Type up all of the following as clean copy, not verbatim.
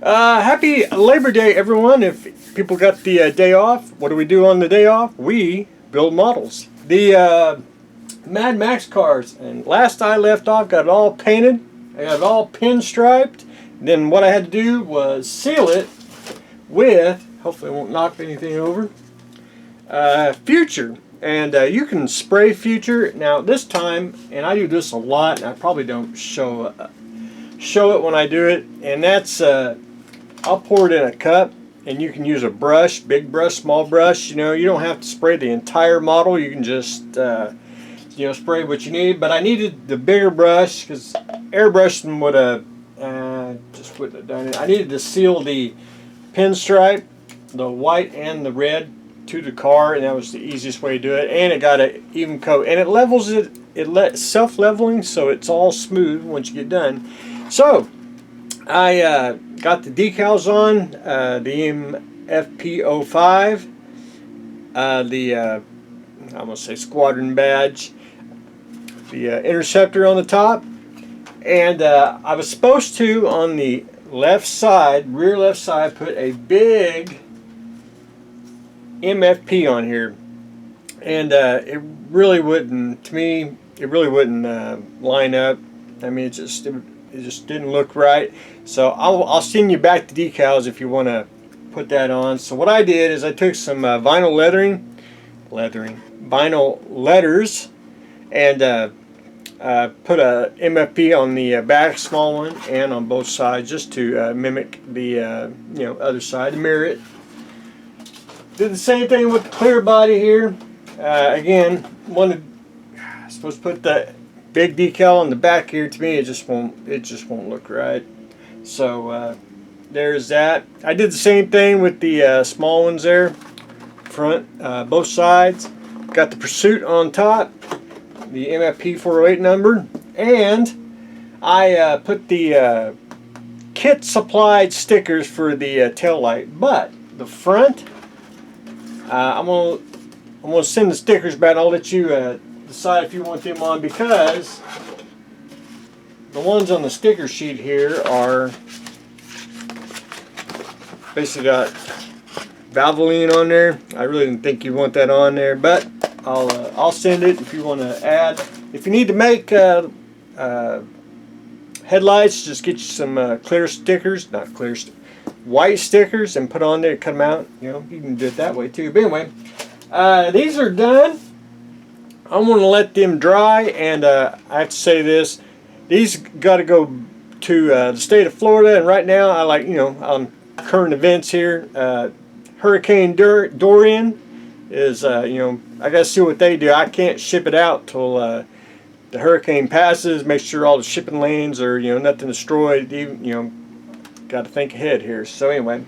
Happy Labor Day, everyone. If people got the day off, what do we do on the day off? We build models. The Mad Max cars. And last I left off, got it all painted. I got it all pinstriped. Then what I had to do was seal it with, hopefully it won't knock anything over, Future. And you can spray Future. Now this time, and I do this a lot, and I probably don't show it when I do it, and that's I'll pour it in a cup, and you can use a brush, big brush, small brush. You know, you don't have to spray the entire model. You can just spray what you need. But I needed the bigger brush because airbrushing would have just wouldn't have done it. I needed to seal the pinstripe, the white and the red, to the car, and that was the easiest way to do it. And it got an even coat, and it levels it. Self-leveling, so it's all smooth once you get done. So I got the decals on, the BHP1267, I'm going to say squadron badge, the interceptor on the top, and I was supposed to, on the left side, rear left side, put a big MFP on here, and it really wouldn't, to me, it really wouldn't line up. I mean, it just didn't look right. So I'll send you back the decals if you want to put that on. So what I did is I took some vinyl letters, and put a MFP on the back, small one, and on both sides, just to mimic the other side, to mirror it. Did the same thing with the clear body here. Again, supposed to put the big decal on the back here. To me, it just won't look right. So there's that. I did the same thing with the small ones there, front, both sides. Got the Pursuit on top, the MFP 408 number, and I put the kit supplied stickers for the tail light. But the front, I'm gonna send the stickers back. I'll let you decide if you want them on, because the ones on the sticker sheet here are basically got Valvoline on there. I really didn't think you want that on there, but I'll send it if you want to add. If you need to make headlights, just get you some clear stickers, not clear, white stickers, and put on there, cut them out. You know, you can do it that way too. But anyway, these are done. I'm going to let them dry, and I have to say this: these got to go to the state of Florida. And right now, I like, on current events here, Hurricane Dorian is, I got to see what they do. I can't ship it out till the hurricane passes. Make sure all the shipping lanes are, nothing destroyed. Got to think ahead here. So anyway,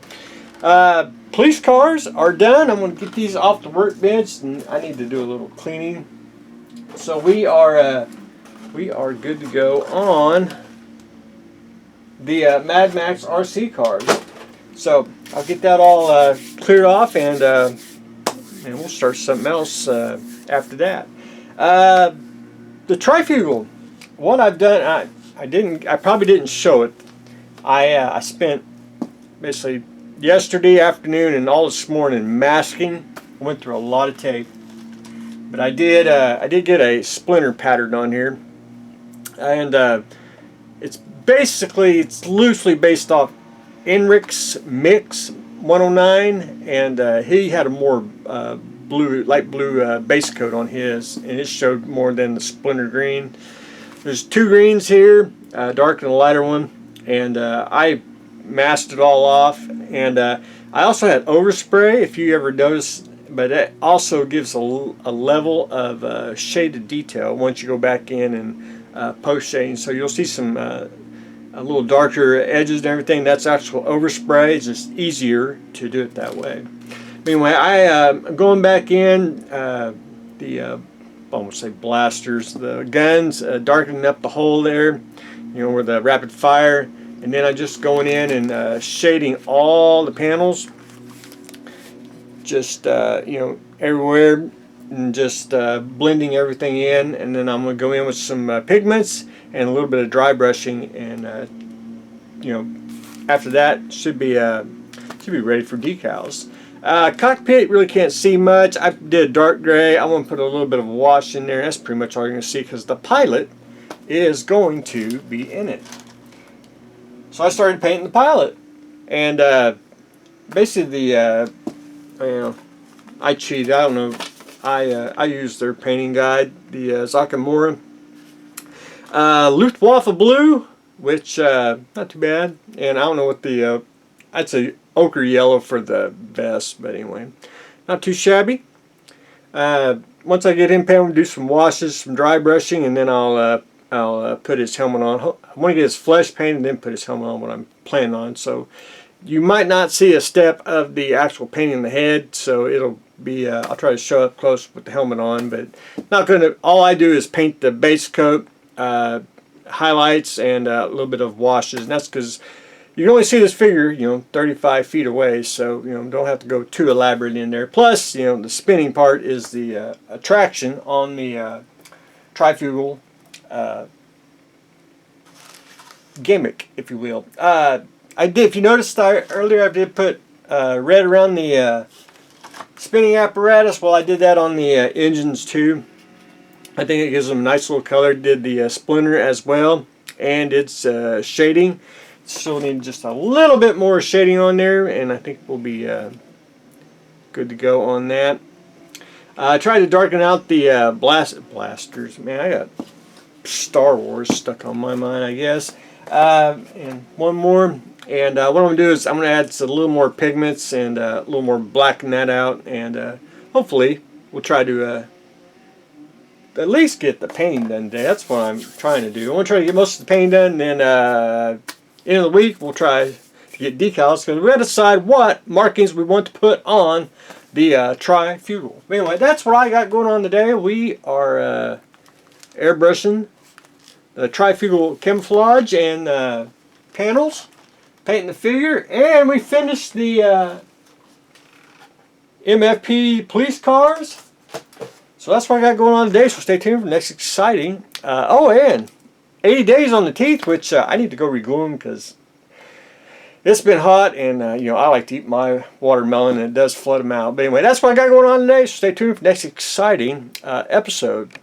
police cars are done. I'm going to get these off the workbench, and I need to do a little cleaning. So we are good to go on the Mad Max RC cars. So I'll get that all cleared off, and we'll start something else after that. The trifugal. What I've done, I probably didn't show it. I spent basically yesterday afternoon and all this morning masking. Went through a lot of tape. But I did get a splinter pattern on here, and it's loosely based off Enric's Mix 109, and he had a more light blue base coat on his, and it showed more than the splinter green. There's two greens here, dark and a lighter one, and I masked it all off, and I also had overspray, if you ever notice. But it also gives a level of shaded detail once you go back in and post shading. So you'll see some a little darker edges and everything. That's actual overspray. It's just easier to do it that way. Anyway, I'm going back in I won't say blasters, the guns, darkening up the hole there, where the rapid fire, and then I'm just going in and shading all the panels. Just everywhere, and just blending everything in, and then I'm going to go in with some pigments and a little bit of dry brushing, and after that, should be ready for decals. Cockpit, really can't see much. I did a dark gray. I'm going to put a little bit of wash in there. That's pretty much all you're going to see because the pilot is going to be in it. So I started painting the pilot. And basically I cheated. I don't know. I used their painting guide, the Zakamura. Luftwaffe blue, which not too bad. And I don't know what the I'd say ochre yellow for the vest, but anyway, not too shabby. Once I get him painted, we'll do some washes, some dry brushing, and then I'll put his helmet on. I want to get his flesh painted and then put his helmet on, what I'm planning on. So you might not see a step of the actual painting in the head, so it'll be I'll try to show up close with the helmet on, but not gonna. All I do is paint the base coat, highlights, and a little bit of washes, and that's because you can only see this figure, 35 feet away, so don't have to go too elaborate in there. Plus, the spinning part is the attraction on the trifugal gimmick, if you will. I did. If you noticed earlier, I did put red around the spinning apparatus. Well, I did that on the engines too. I think it gives them a nice little color. Did the splinter as well, and its shading. Still need just a little bit more shading on there, and I think we'll be good to go on that. I tried to darken out the blasters. Man, I got Star Wars stuck on my mind, I guess. And one more. And what I'm going to do is I'm going to add a little more pigments and a little more blacken that out, and hopefully we'll try to at least get the painting done today. That's what I'm trying to do. I want to try to get most of the painting done, and then end of the week we'll try to get decals, because we got to decide what markings we want to put on the trifugal. Anyway, that's what I got going on today. We are airbrushing the trifugal camouflage and panels, painting the figure, and we finished the MFP police cars. So that's what I got going on today, so stay tuned for the next exciting. Oh, and 80 days on the teeth, which I need to go reglue them because it's been hot, and I like to eat my watermelon, and it does flood them out. But anyway, that's what I got going on today, so stay tuned for the next exciting episode.